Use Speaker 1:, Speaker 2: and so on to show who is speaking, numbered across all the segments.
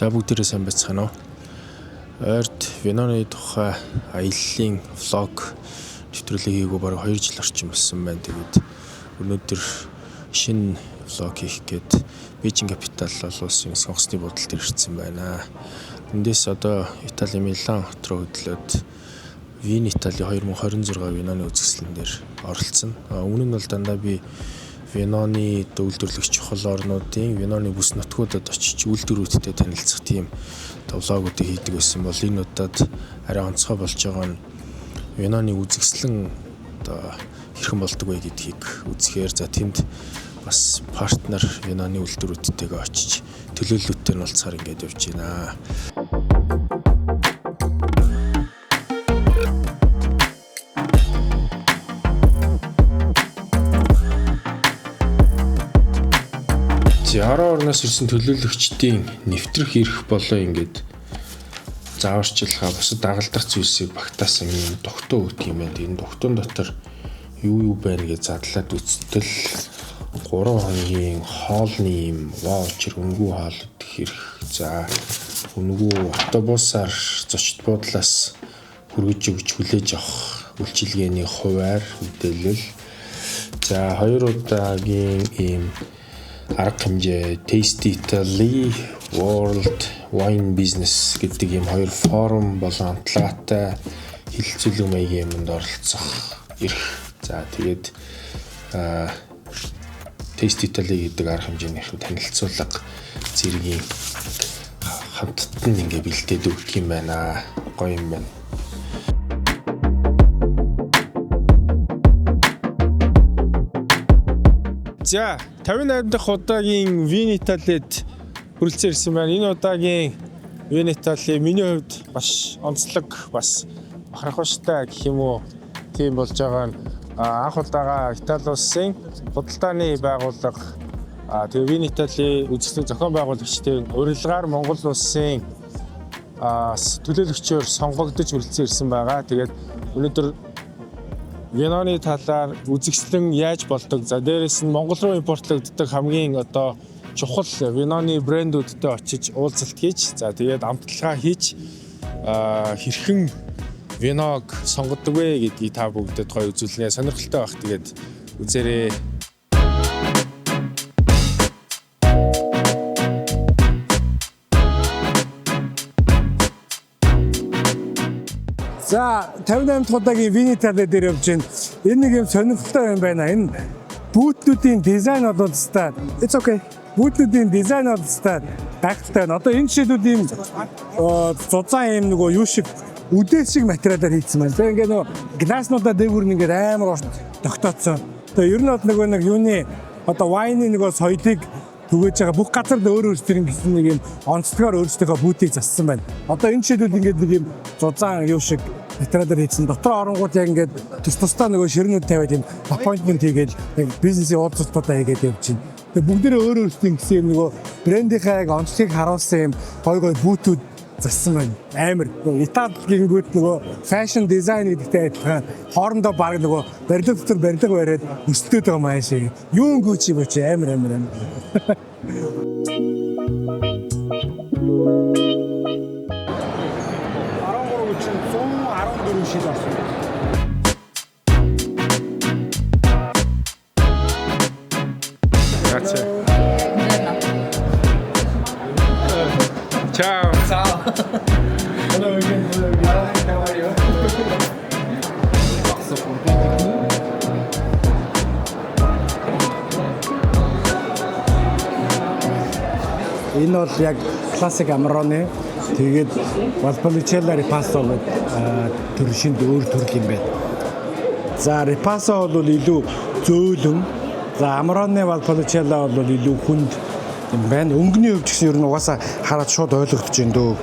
Speaker 1: За бүгдээрээ сайн байцгаана уу? Ойрд Веноны тухай аяллаа влог нэвтрүүлэг хийгөө бараг 2 жил орчим болсон байна. Тэгээд өнөөдөр шинэ влог хийх гээд Бээжин капитал улсын сонгосны бодол дээр ирсэн байна. Эндээс одоо Италийн Милан хот руу хөдлөөд Вин Итали 2026 Веноны үзэсгэлэн дээр оролцсон. Өмнө нь бол дандаа би Веноны үйлдвэрлэгч чухал орнуудын Веноны бүс нутгуудад очиж үйлдвэрүүдтэй танилцах тийм влогуудыг хийдэг байсан бол энэ удаад арай онцгой болж байгаа нь Веноны үзэсгэлэн одоо хэрхэн болдог вэ гэдгийг үзэхээр за тэнд бас партнер Веноны үйлдвэрүүдтэйгээ очиж төлөөлөлтөөр нь уулзахаар ингэж явж байна. Орноос ирсэн төлөөлөгчдийн нэвтрэх эрх болоо ингээд зааварчилгаа бусад дагалдах зүйлсийг багтаасан юм тогтоо өгдөг юм байна. Энэ тогтоон дотор юу байна гэж задлаад үзтэл 3 хоногийн хоолны юм ваучер өнгөө хаалт хэрэг. За өнгөө автобусаар зочд буудлаас хүргэж өгч хүлээж авах үйлчилгээний хуваар мэдээлэл. За 2 удаагийн ийм арга хэмжээ Tasty Italy World Wine Business гэдэг ийм 2 форум болон хамтлагаатай хилцүүлэг маягийн юмд оролцох эрх. За тэгээд Tasty Italy гэдэг арга хэмжээнийхэн танилцуулга зэргийн хамтд нь ингээ бэлдээд өгөх юм байна. Гоё юм байна. За 58 дахь удаагийн Вин Италид хүрэлцэн ирсэн байна. Энэ удаагийн Вин Итали миний хувьд маш онцлог, бас бахархуштай гэх юм уу тийм болж байгаа нь анх удаага Итали улсын худалдааны байгууллага тэгээ Вин Итали үзэсгэлэн зохион байгуулагчдын урилгаар Монгол улсын төлөөлөгчөөр сонгогдож хүрэлцэн ирсэн байгаа. Тэгээд өнөөдөр Веноны талаар үзэсгэлэн яаж болдог, за дээрээс нь Монгол руу импортлогддог хамгийн одоо чухал Веноны брэндүүдтэй очиж уулзалт хийж, за тэгээд амтлагаа хийж хэрхэн Веног сонгодог вэ гэдгийг та бүгдэд гоё үзүүлнэ. Сонирхолтой байх. Тэгээд үзээрэй.
Speaker 2: За 58 дахь удаагийн Вин Итали дээр явж байна. Энэ нэг юм сонирхолтой юм байна. Энэ бүүтнүүдийн дизайн бол өстой. It's okay. Бүүтнүүдийн дизайн бол өстой. Гайхалтай байна. Одоо энэ жишээлүүд ийм зузаан юм нөгөө юу шиг үдээс шиг материалаар хийсэн байна. Тэгээ ингээ нөгөө гласнуудаа дээгүүр нь ингээ амар урт тогтооцсон. Тэгээ ер нь бол нөгөө нэг юуны одоо вайны нөгөө соёлыг түгэж байгаа бүх газар өөр өөрсдийн гэсэн нэг юм онцлогоор өөрсдийнхөө бүүтийг зассан байна. Одоо энэ жишээлүүд ингээ нэг юм зузаан юу шиг материалаар хийсэн. Дотор оронгууд яг ингээд тус-тусдаа нөгөө ширнүүд тавиад юм аппойнтмент хийгээд бизнесийн уулзалтуудаа хийгээд явж байна. Тэгээ бүгдээрээ өөр өөрсдийн гэсэн юм нөгөө брендийнхаа яг онцлогийг харуулсан юм гой бүүтүүд зассан байна. Амар. Италийн бүүт нөгөө фэшн дизайн гэдэгтэй адилхан хоорондоо баг нөгөө барилга дотор барилга бариад өсөлтөд байгаа маяг шиг. Юун гүчи бөч амар. 114 шил болсон.
Speaker 1: Grazie. Ciao.
Speaker 3: Ciao.
Speaker 2: Hello again.
Speaker 3: How are you?
Speaker 2: Энэ бол яг классик Амароны. Тэгээд Valpolicella Ripasso төр шинд өөр төрөл юм байна. За Ripasso бол илүү зөөлөн. За Amarone Valpolicella бол илүү хүнд юм байна. Өнгөний хувьд гэсэн ер нь угаасаа хараад шууд ойлгогдож байна дөө.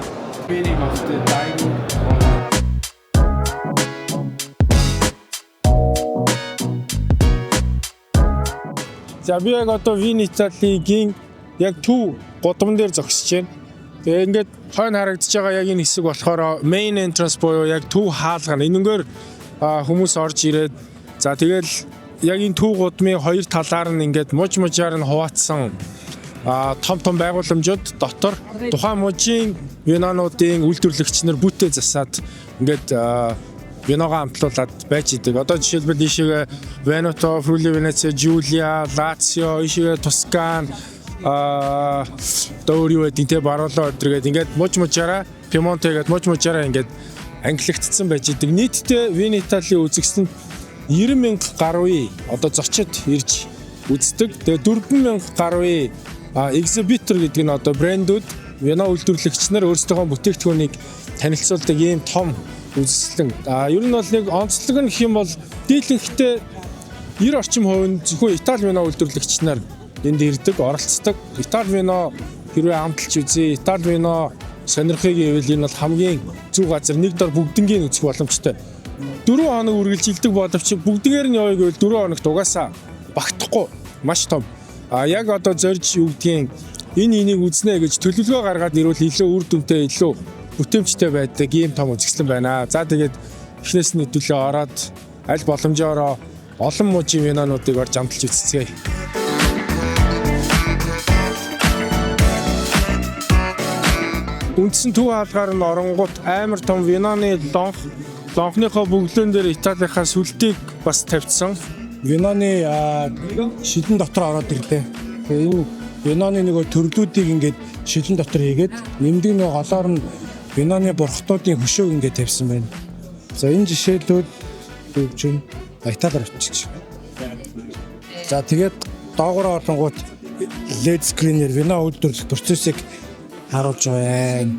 Speaker 1: За би яг одоо Вин Италигийн яг төв гудамн дээр зогсож байна. Тэгээ ингээд хойно харагдаж байгаа яг энэ хэсэг болохоор main entrance буюу яг төв хаалгана. Энэнгээр хүмүүс орж ирээд за тэгэл яг энэ төв гудмын 2 талаар нь ингээд мужаар нь хуваацсан том байгууламжууд дотор тухайн мужийн винонуудын үйлдвэрлэгч нар бүтээ засаад ингээд виногоо амтлуулад байж идэг. Одоо жишээлбэл ийшээ Veneto, Friuli Venezia, Giulia, Lazio, ийшээ Toscan дөөр юу гэдэг те баруулаа өдргээд ингээд мужаараа Piemonte гэдэг мужаараа ингээд англигдсан байж идэг. Нийтдээ Вин Италийн үзэгсэнд 90,000 гаруй одоо зочид ирж үздэг. Тэгээ 4,000 гаруй exhibitor гэдэг нь одоо брэндүүд вино үйлдвэрлэгч нар өөрсдийнхөө бүтээгдэхүүнийг танилцуулдаг ийм том үзэсгэлэн. Ер нь бол нэг онцлог нь гэх юм бол дийлэнхтэй 90 орчим хувийн зөвхөн Итали вино үйлдвэрлэгч нар энд ирдэг, оролцдог. Итали вино хэрвээ амталж үзье, Итали вино сонирхыг ивэл энэ бол хамгийн зөв газар, нэг дор бүгднгийн үзэх боломжтой. 4 хоног үргэлжилдэг боловч бүгдгээр нь явъя гэвэл 4 хоногт угаасаа багтахгүй маш том. Яг одоо зорж юу гэдгийг энийг үзнэ гэж төлөвлөгөө гаргаад ирвэл илүү үр дүнтэй, илүү бүтээмжтэй байдаг ийм том үзэсгэлэн байна. За тэгээд эхнээс нь төлөө ороод аль боломжоор олон мужийн винонуудыг орж амталж үзцгээе. Үндсэн төв хаалгаар нь оронгууд амар том виноны лонхныхоо бөглөн дээр Италийнхаа сүлтийг бас тавьчихсан.
Speaker 2: Виноны шилэн дотор ороод ирлээ. Тэгээ энэ виноны нэг төрлүүдийг ингээд шилэн дотор хийгээд нэмдэг нэг голоор нь виноны бурхтуудын хөшөөг ингээд тавьсан байна. За энэ жишээлүүд өгч байна. Италиар очиж. За тэгээд доогоор оронгууд LED screen-ээр вино үйлдвэрлэх процессыг харуулж байна.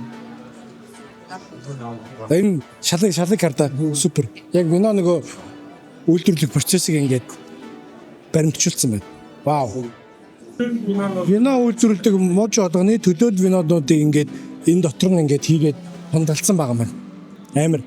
Speaker 2: Энэ шалгыг хардаа супер. Яг вино нөгөө үйлдвэрлэх процессыг ингээд баримтжуулсан байна. Вау. Вино үйлдвэрлэдэг муж болгоны төлөөд винодуудыг ингээд энэ дотор нь ингээд хийгээд хандалсан байгаа маань. Амар.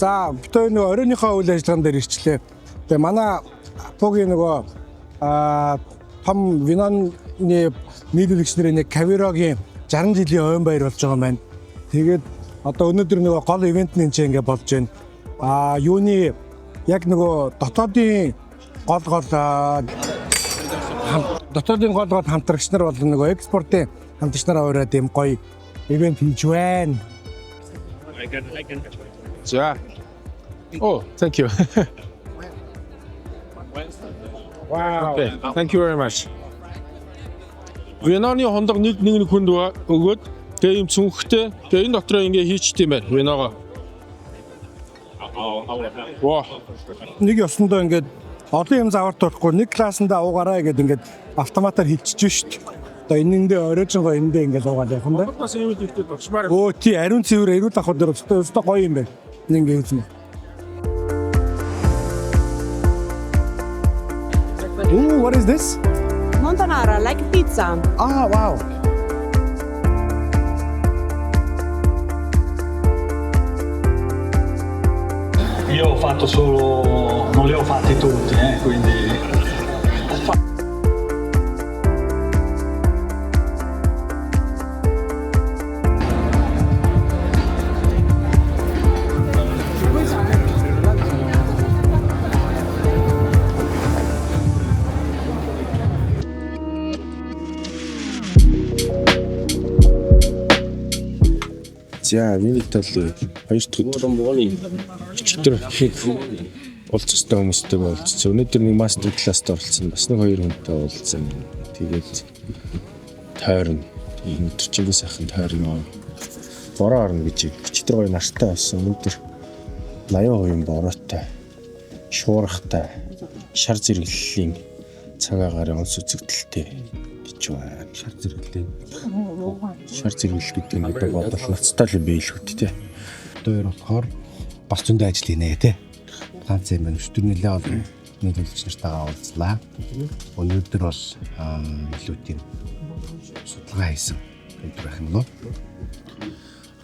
Speaker 2: За битүү нэг оройныхоо үйл ажиллагаан дээр ирчлээ. Тэгээ манай Пугийн нөгөө том виноны нийлүүлэгч нарын нэг Кавирогийн 60 жилийн ойн баяр болж байгаа маань. Тэгээд одоо өнөөдөр нөгөө гол ивент нь энэ ингээ болж байна. Юуны яг нөгөө дотоодын гол хамтрагч нар бол нөгөө экспортын хамтрагч нараа ураад юм гоё ивент хийж байна.
Speaker 1: За. Oh, thank you. Wow. Okay, thank you very much. Виноны хондог нэг хүнд өгөөд тэгээ юм цүнхтэй тэгээ энэ дотроо ингээ хийчт юм байна виногоо. Вау.
Speaker 2: Нэг ёсондоо ингээд олон юм заварт болохгүй нэг классанда уугаараа гэдэг ингээд автоматар хилчиж шít. Одоо энэндээ оройжгоо эндээ ингээд уугаад явах юм байна.
Speaker 1: Бас юм ихтэй болчмаар.
Speaker 2: Өө тий ариун цэвэр эрүүл авах дээр өстой гоё юм байна. Ингээд үзмэ. Ooh, what is this?
Speaker 3: Montanara, like pizza.
Speaker 2: Ah, wow.
Speaker 4: Io ho fatto solo, non li ho fatti tutti, quindi.
Speaker 1: За, Вин Итали 2 дахь өдөр хийх уулзсан хүмүүстэй уулзсан. Өнөөдөр нэг мастер класст оролцсон. Бас нэг 2 хүнтэй уулзсан. Тэгээд тойрно. Өнөөдөр чинь сайхан тойрно. Бороо орно гэж өчтөр гоё нартай байсан. Өнөөдөр 80% бороотой, шуурхтай, шар зэрэглэлийн цаг агарын онц үзэгдэлтэй гэж байна. Шар зэрэглэл гэдэг нь одоо бодол ноцтой л биелэхүүд тий.
Speaker 5: Одоо болохоор бас зөндөө ажилийнэ тий. Ганц юм байна. Өчтөр нэлээ олон Бидний төлөвч нартайгаа уулзлаа. Өнөөдөр бол илүү тийм судалгаа хийсэн өдөр байх юм болов.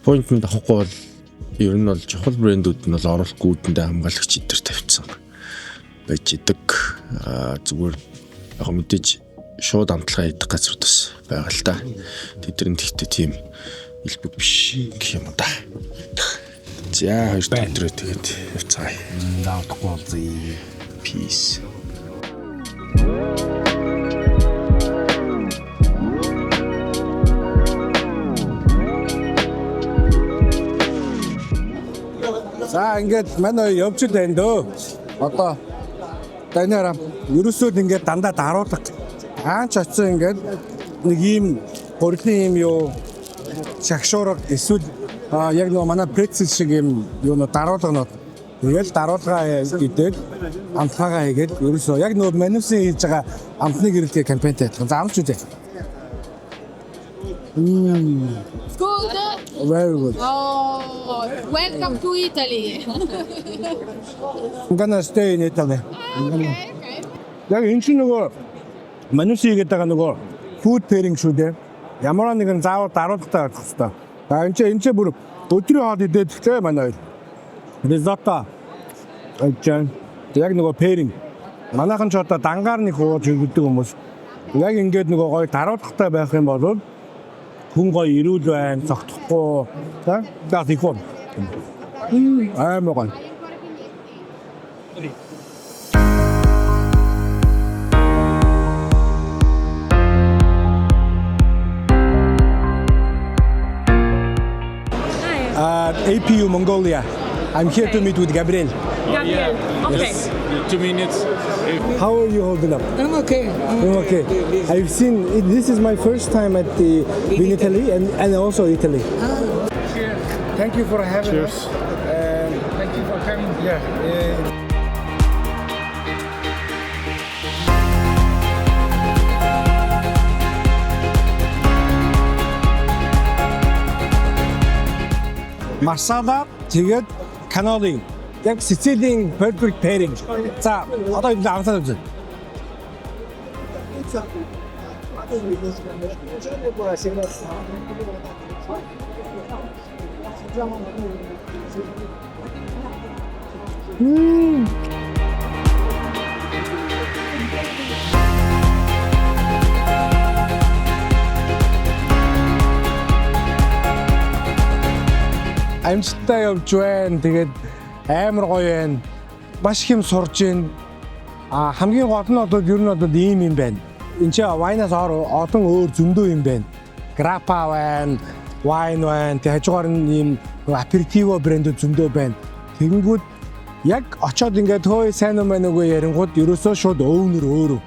Speaker 1: Point-нд авахгүй бол ер нь бол чухал брэндүүд нь бол оруулах гүйдэндээ хамгаалагч идэр тавьчихсан байж идэг. Зүгээр яг мэдээж шууд амтлагаа идэх газрууд бас байгаа л та. Тэдний тэгтээ тийм илбэг биш гэх юм да. За хоёр өдрөө тэгээд явцгаая.
Speaker 5: Даахгүй болзъя.
Speaker 1: Peace.
Speaker 2: За ингээд манай явж байна дөө. Одоо танаараа ерөөсөө ингээд дандаа даруулдаг. Аач очсон ингээд нэг ийм гурилын юм юу шагшуурга эсвэл яг нөгөө манай прецел шиг юм юу нөө даруулганууд. Тэгэл даруулгаа гэдэг амтлагаа хийгээд ерөөсөө яг нөгөө манусын хийж байгаа амтны гэрэлтийн кампаньтай адилхан. За амч үдэ.
Speaker 6: Good.
Speaker 2: Very good.
Speaker 6: Oh, welcome to Italy.
Speaker 2: I'm gonna stay in Italy.
Speaker 6: Okay.
Speaker 2: Яг энэ чинь нөгөө манусын хийгээд байгаа нөгөө food pairing шүү дээ. Ямар нэгэн заавал даруултаа байх хэрэгтэй. За энэ чинь бүр өдрийн хоол идээд гэхдээ манай risotto ажин яг нөгөө pairing. Манайхан ч одоо дангаар нэг хууж өгдөг хүмүүс. Яг ингээд нөгөө гоё даруултаа байх юм бол хүн гоё ирүүл байна, цогтохгүй. За их юм. Аймаг гоё. APU Mongolia. I'm here to meet with Gabriel.
Speaker 7: Gabriel. Okay. 2 minutes.
Speaker 2: How are you holding up?
Speaker 8: I'm okay.
Speaker 2: I'm okay. I've seen this is my first time at the in Italy and also Italy. Thank you for having us. Thank you for coming. Yeah. Масала тэгээд каноли яг Сицилийн perfect pairing. За одоо энэ амсаад үзье. Амжилттай явж байна. Тэгээд амар гоё байна. Маш их юм сурж байна. Хамгийн гол нь одоо ер нь одоо ийм юм байна. Энд чинь вайнаас олон өөр зөндөө юм байна. Grappa байна, wine байна. Тэг хажуугаар нь ийм aperitivo брэндүүд зөндөө байна. Тэгэнгүүт яг очоод ингээд хөөе сайн уу мэн үгүй ярингууд ерөөсөө шууд өвнөр өөрөө.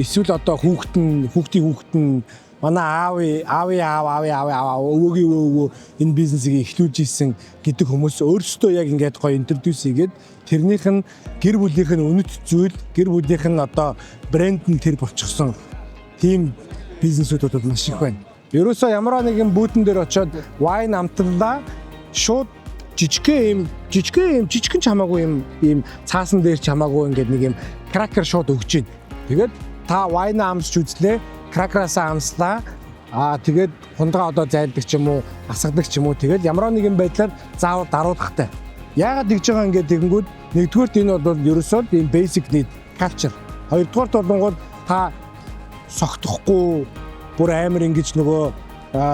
Speaker 2: Эсвэл одоо хүүхдийн хүүхд нь манай өвөгийн өвөө энэ бизнесийг эхлүүлж исэн гэдэг хүмүүс өөрсдөө яг ингээд гоё интродюс хийгээд тэрнийх нь гэр бүлийнх нь үнэт зүйл, гэр бүлийнх нь одоо брэнд нь тэр болчихсон тийм бизнесүүд маш их байна. Ерөөсөө ямар нэгэн бүүтэн дээр очоод wine амтлаа шууд жижигхэн ч хамаагүй юм цаасан дээр ч хамаагүй ингээд нэг юм кракер шууд өгч байна. Тэгээд та wine амсч үзлээ. Кракрасаа амслаа. Тэгээд хундагаа одоо зайлдаг ч юм уу, асгадаг ч юм уу. Тэгээд ямар нэгэн байдлаар заавал даруулахтай. Яагаад тэгж байгаа ингээд тэгэнгүүт нэгдүгürt энэ бол ерөөсөө ийм basic need culture. Хоёрдугаарт болонгод та согтохгүй бүр амар ингэж нөгөө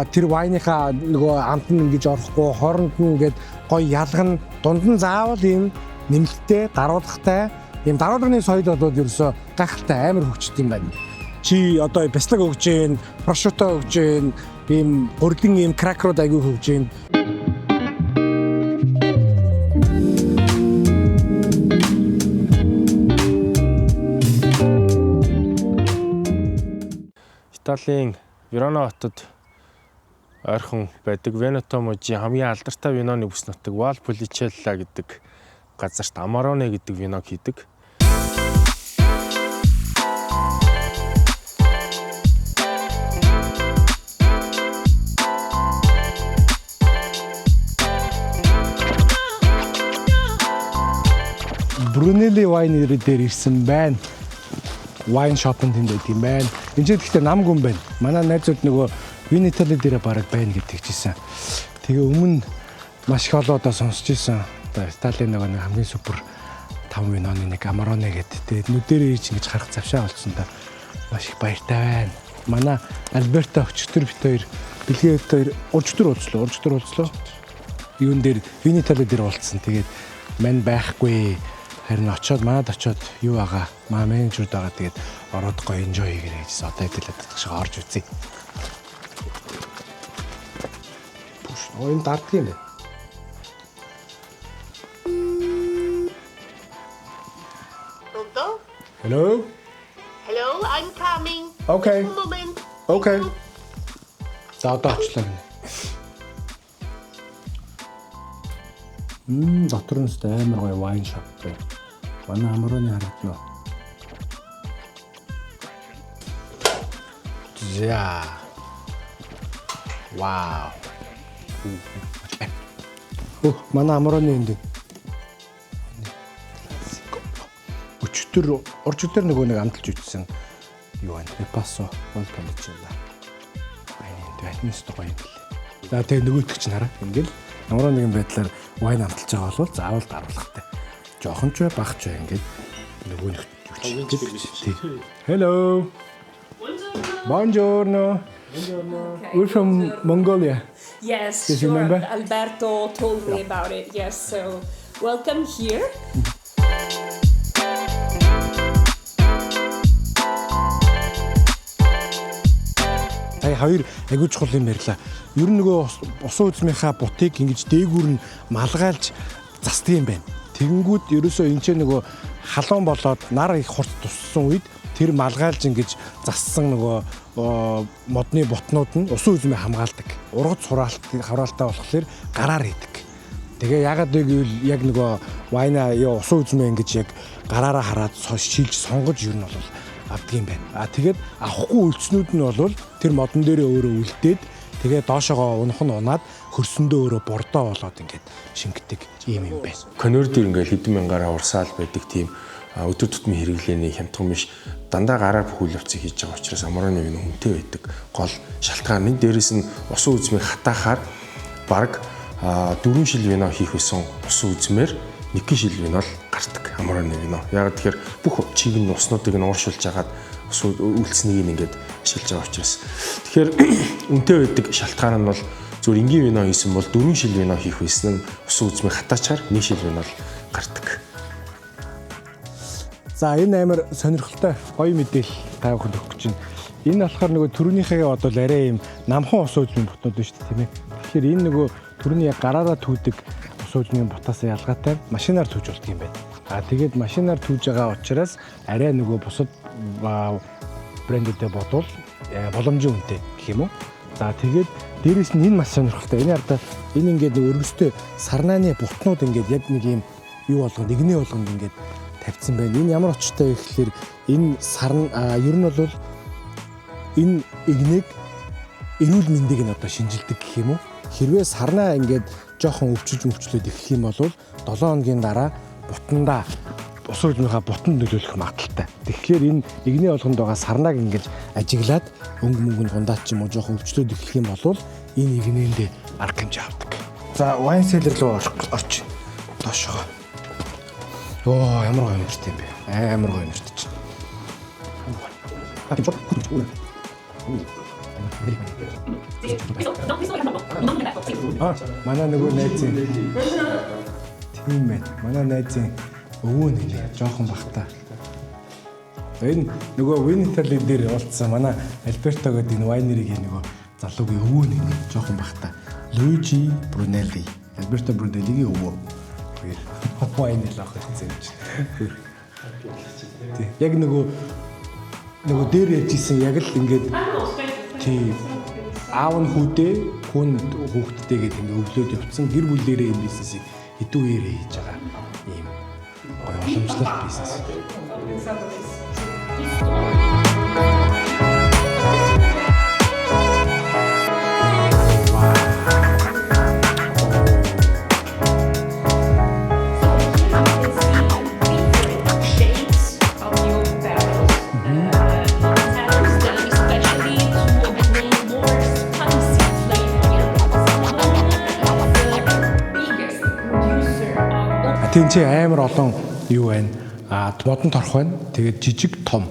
Speaker 2: тэр вайныхаа нөгөө амт нь ингэж орохгүй, хооронд нь ингээд гоё ялгана. Дунд нь заавал ийм нэмэлттэй, даруулахтай. Ийм даруулгын соёл бол ерөөсөө гайхалтай амар хөгжит юм байна. Чи одоо бяцлаг өгж гэн, прошуто өгж гэн, ийм гурилын ийм кракерууд аягүй хөгж гэн.
Speaker 1: Италийн Верона хотод ойрхон байдаг Венето мужийн хамгийн алдартай виноны бүс нутаг Valpolicella гэдэг газарт Amarone гэдэг виног хийдэг.
Speaker 2: Brunelli Winery дээр ирсэн байна. Wine shop-ын тэнд байдаг юм байна. Энд ч гэхдээ намгүй юм байна. Манай найзууд нөгөө Wine Italy дээр бараг байна гэдэг чийсэн. Тэгээ өмнө маш их олоодоо сонсч ирсэн. Италийн нөгөө хамгийн супер 5 виноны нэг Amarone гэдэг. Тэгээд нүдэрээ ирж ингэж харах завшаа болцсон да. Маш их баяртай байна. Манай Альберто өчтөр бит хоёр бэлгээ хоёр уржтөр уулзлаа. Юун дээр Wine Italy дээр уулзсан. Тэгээд мань байхгүй. Харин манад очиод юу байгаа? Маа менежер байгаа. Тэгээд ороод гоё enjoy хийгээрэй гэсэн. Одоо хэлээд байдаг шиг орж үзье. Энэ дарддаг юм байна. Hello?
Speaker 8: Hello, I'm coming.
Speaker 2: Okay.
Speaker 8: One moment.
Speaker 2: Okay. За одоо очлоо гэнэ. Дотор нь өстэй амар гоё wine shop байна. Манай Amarone харагдана. За. Вау. Манай Amarone энд. Өчтөр нөгөө нэг амталж үтсэн. Юу вэ? Passo welcome гэж байна. Энд байна гоё юм бэл. За тэгээ нөгөөтг чинь хараа. Ингээл ямар нэгэн байдлаар wine амталж байгаа бол заавал даруулгатай. Жохон ч багч бай ингээд нөгөө нэг юуч. Hello. Buongiorno. We're from Mongolia.
Speaker 9: Yes,
Speaker 2: Did you
Speaker 9: sure.
Speaker 2: remember?
Speaker 9: Alberto told me about it. Yes, so welcome here.
Speaker 2: Хоёр агуу чухал юм ярьлаа. Ер нь нөгөө усан үзмийнхаа бутыг ингэж дээгүүр нь малгайлж застдаг юм байна. Тэгэнгүүт ерөөсөө энэ ч нөгөө халуун болоод нар их хурц туссан үед тэр малгайлж ингэж зассан нөгөө модны бутнууд нь усан үзмээ хамгаалдаг. Ургац хавраалтай болохоор гараар идэг. Тэгээ ягаад гэвэл яг нөгөө вайна усан үзмээ ингэж яг гараараа хараад шилж сонгож ер нь бол авдаг юм байна. Тэгээд авахгүй үлдснүүд нь бол тэр модон дээрээ өөрөө үлдээд тэгээ доошоогоо унах нь унаад хөрсөндөө өөрөө бордоо болоод ингээд шингэдэг юм байна.
Speaker 1: Конвейер дээр ингээл хэдэн мянгаараа урсаал байдаг тийм өдөр тутмын хэрэглээний хямдхан биш дандаа гараар бүхүүл явцыг хийж байгаа учраас Amarone вино хүнтэй байдаг. Гол шалтгаан нь дээрэс нь усан үзмийг хатаахаар баг 4 шил вино хийх байсан усан үзмээр 1 шил вино л гардаг Amarone вино. Яг тэгэхээр бүх чиг нь уснуудыг нь ууршуулж хагаад үлдснийг ингээд шилж байгаа учраас тэгэхээр үнэтэй байдаг шалтгаан нь бол зөв энгийн вино хийсэн бол 4 шил вино хийх байсан нь усан үзмийг хатаачаар 1 шил вино л гардаг.
Speaker 2: За энэ амар сонирхолтой гоё мэдээлэл та бүхэнд өгөх гэж байна. Энэ болохоор нөгөө түрүүнийхээ бодвол арай юм намхан усан үзмийн бутнууд байна шүү дээ, тийм ээ. Тэгэхээр энэ нөгөө түрүүний яг гараараа түүдэг усан үзмийн бутаас ялгаатай машинаар түүж болдог юм байна. Тэгээд машинаар түүж байгаа учраас арай нөгөө бусад брэндүүдэд бодвол боломжийн үнэтэй гэх юм уу. За тэгээд дээрэс нь энэ маш сонирхолтой. Энэ ардаа энэ ингээд өргөстэй сарнааны бутнууд ингээд яг нэг юм юу болгонд игнээ болгонд ингээд тавьсан байна. Энэ ямар очтой вэ гэхээр энэ ер нь бол энэ игнийг эрүүл мэндийг нь одоо шинжилдэг гэх юм уу. Хэрвээ сарнаа ингээд жоохон өвчлөөд эхлэх юм бол 7 хоногийн дараа бутандаа усан үзмийнхаа бутанд нөлөөлөх магадaltaй. Тэгэхээр энэ игний болгонд байгаа сарнааг ингэж ажиглаад мөнгөнд дундаа ч юм уу жоохон өвчлөөд эхлэх юм бол энэ игнээндээ арга хэмжээ авдаг. За wine cellar руу орч. Доошоо. Оо ямар гоё юмрт юм бэ? Амар гоё юмрт чинь. Манай нөгөө найзын тийм байна. Манай найзын өвөө нэлээ жоохон бахта. Энэ нөгөө Wine Italy дээр уулзсан манай Alberto гэдэг энэ winery-гийн нөгөө залуугийн өвөө нэлээ жоохон бахта. Luigi Brunelli. Alberto Brunelli-гийн өвөө. Wine л авах гэсэн юм чинь. Яг нөгөө дээр яжсэн яг л ингээд тийм аав нь хүүдээ хүн хүүхдтэйгээд ингээд өвлөөд явцсан гэр бүлээрээ энэ бизнесийг хэдэн үеэрээ хийж байгаа юм гоё уламжлалт бизнес. тэнцээ амар олон юу байна. Модон торох байна. Тэгээд жижиг том.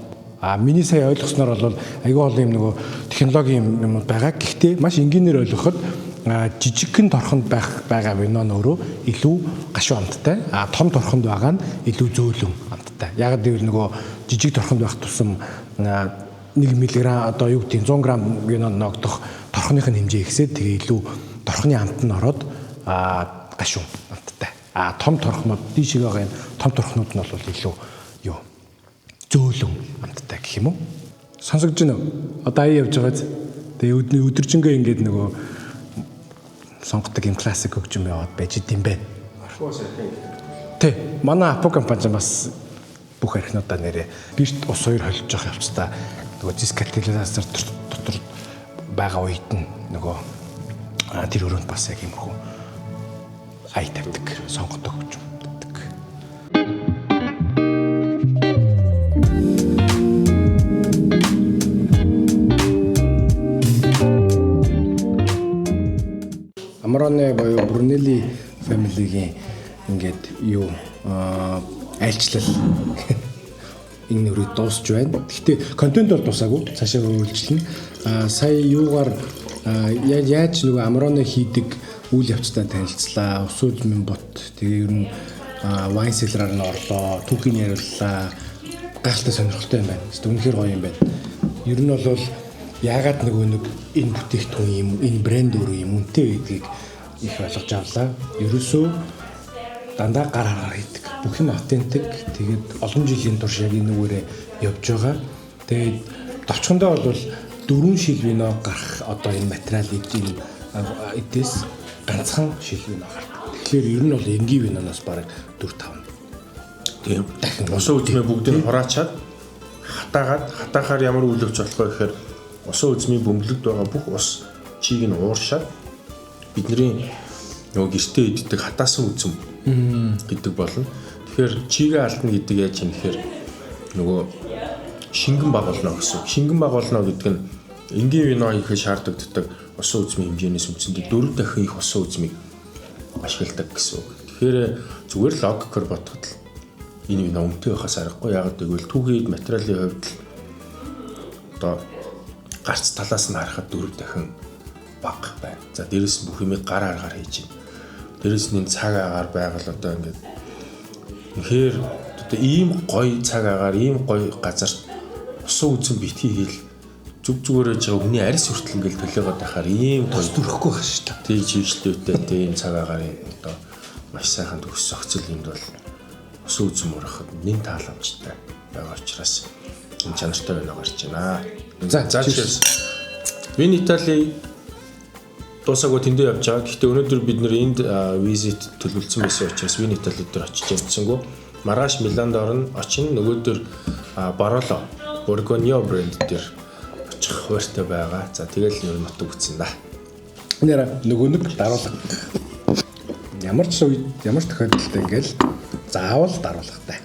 Speaker 2: Миний сая ойлгосноор бол аюул олон юм нөгөө технологийн юм байгаа. Гэхдээ маш энгийнээр ойлгоход жижигхэн торхонд байгаа вино нь өөрөө илүү гашуун амттай. Том торхонд байгаа нь илүү зөөлөн амттай. Яг гэвэл нөгөө жижиг торхонд байх тусам 1 мг одоо юу гэдэг 100 г вино ногдох торхоных нь хэмжээ ихсээд тэгээ илүү торхоны амт нь ороод гашуун амттай. Том торхнууд дийшээ байгаа энэ том торхнууд нь бол илүү юу зөөлөн амттай гэх юм уу? Сонсогдож байна уу? Одоо явж байгааз. Тэгээ өдөржингөө ингээд нөгөө сонгодог юм классик хөгжим яваад байж идэм бэ. Тэ манай Апо компани бас бүх архинуудаа нэрээ бирт ус хоёр холж явах явцдаа нөгөө дискатилизатор дотор байгаа үед нь нөгөө тэр өрөөнд бас яг юмрхүү ай тавьдаг сонгодог хөгжим тавьдаг. Амароне боёо Брунелли family-гийн ингээд юу айлчлал энэ нүрийг дуусч байна. Гэхдээ контент бол дуусаагүй. Цаашаа үргэлжлэнэ. Сая юугаар яаж нөгөө Амароне хийдэг үйл явцтай танилцлаа. Ус үзмийн бот. Тэгээ ер нь wine cellar-аар нь орлоо. Түүхийг яриуллаа. Гайхалтай сонирхолтой юм байна. Үнэхээр гоё юм байна. Ер нь бол яагаад нөгөө нэг энэ бүтээгдэхүүн юм, энэ брэнд өөрөө юм үнэтэй гэдгийг их ойлгож авлаа. Ерөөсөө дандаа гар харгаар хийдэг. Бүх юм автентик. Тэгээд олон жилийн турш яг энэ нүгээрээ явж байгаа. Тэгээд товчхондоо бол 4 шил вино гарах одоо энэ материалыг энэ эдээс ганцхан шил вино гардаг. Тэгэхээр ер нь бол энгийн виноноос бараг 4-5.
Speaker 1: Тийм. Дахин усан үзмээ бүгдийг хураачаад хатаахаар ямар үйл явц болох вэ гэхээр усан үзмийн бөмбөлөгд байгаа бүх ус чийг нь ууршаад бидний нөгөө гэртээ иддэг хатаасан үзм гэдэг болно. Тэгэхээр чигээ алдна гэдэг яаж юм гэхээр нөгөө шингэн баг болно гэсэн. Шингэн баг болно гэдэг нь энгийн вино хийхэд шаардлагатай усан үзмийн хэмжээнээс үндсэндээ 4 дахин их усан үзмийг ашигладаг гэсэн үг. Тэгэхээр зүгээр логикоор бодоход энэ вино өмтэй байхаас аргагүй. Яг гэвэл түүхийд материалын хувьд одоо гарц талаас нь харахад 4 дахин бага байна. За дээрэс нь бүх юмыг гар аргаар хийж байна. Дээрэс нь цаг агаар байгаль одоо ингээд үнэхээр одоо ийм гоё цаг агаар, ийм гоё газарт усан үзэн битгий хэл зүгээрээ жаа хүний арьс хүртэл ингээд төлөөгөөд байхаар ийм гоё
Speaker 5: төрөхгүй байх шүү дээ.
Speaker 1: Тэг чиглэлтэй тийм цаг агарын одоо маш сайхан төгс зохицол юмд бол усан үзэн мөрөхөд нэн тааламжтай байгаа учраас энэ чанартай байна гарч байна. За Вин Итали дуусаагүй тэндээ явж байгаа. Гэхдээ өнөөдөр бид нэр энд визит төлөвлөсөн байсан учраас Вин Итали дээр очиж явцсангүй. Маргааш Миланд орно. Очин нөгөөдөр Бароло Боргоньо брэнд дээр очих хууртай байгаа. За тэгэл нэр нутаг үтсэн да.
Speaker 2: Нэр нөгөө нэг даруулга. Ямар ч үед ямар ч тохиолдолд ингээл заавал даруулгатай.